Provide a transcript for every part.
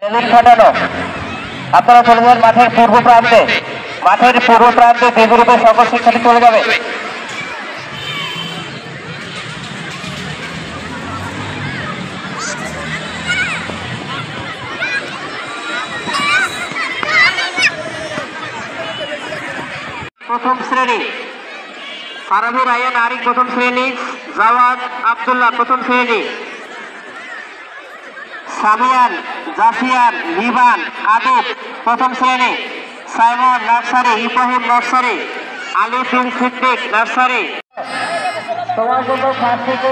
ফাটানো আপনারা চলে যান মাঠের পূর্ব প্রান্তে। মাঠের পূর্ব প্রান্তে যে গ্রুপের সকল শিক্ষার্থী চলে যাবে। প্রথম শ্রেণী ফারাবুর আয়ান আরিক প্রথম শ্রেণী, জাওয়াদ আব্দুল্লাহ প্রথম শ্রেণী, সামিয়ান জাফিয়ান লিবান আদিব প্রথম শ্রেণী, Saimon nursery Ibrahim nursery, Ali bin Siddique nursery. তোমার জন্য খাট থেকে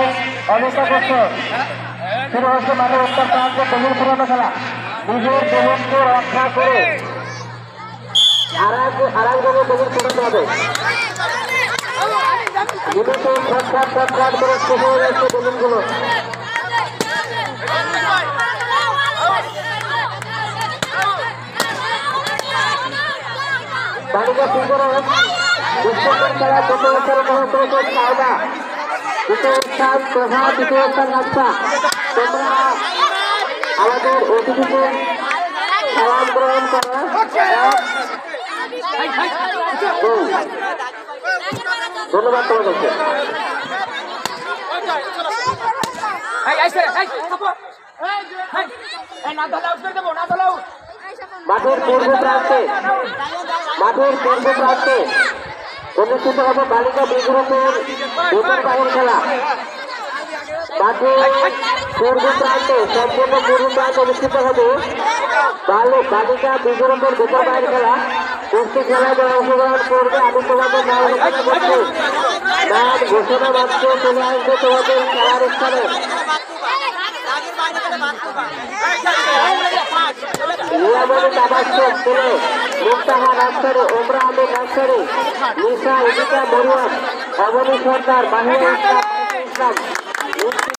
অপেক্ষা করছে। শুরু হচ্ছে মাঠের উত্তর প্রান্তে তরুণ পুরানো খেলা। নিজের জীবনকে রক্ষা করে আর একজনের তরুণ পুরানো হবে। জীবনকে ছটফট করে শুরু হয়ে যাচ্ছে তরুণগুলো। বালিকা সুন্দর বিশ্বকাপ খেলা প্রথম স্থান গ্রহণ করেছে সাউদা, দ্বিতীয় স্থান প্রভা, তৃতীয় স্থান নাকসা। তোমরা আমাদের অতিথিকে সালাম গ্রহণ করো। ধন্যবাদ তোমাদেরকে। মাঠের পূর্ব প্রান্তে অনুষ্ঠিত হবে বালিকা বি গ্রুপের দুপুর বাহির খেলা। মাঠের পূর্ব প্রান্তে সম্পূর্ণ পূর্ব প্রান্তে অনুষ্ঠিত হবে বালিকা বি গ্রুপের দুপুর বাহির খেলা। কুস্তি খেলায় যারা অংশগ্রহণ করবে আমি তোমাদের নাম ঘোষণা করছি। নাম ঘোষণা মাত্র চলে আসবে তোমাদের খেলার স্থানে। মুক্তাহা নার্সারি, ওমরা আমির নার্সারি, নিশা ইদিকা মরিয়ম, অবনী সরকার, মাহিয়া ইসলাম।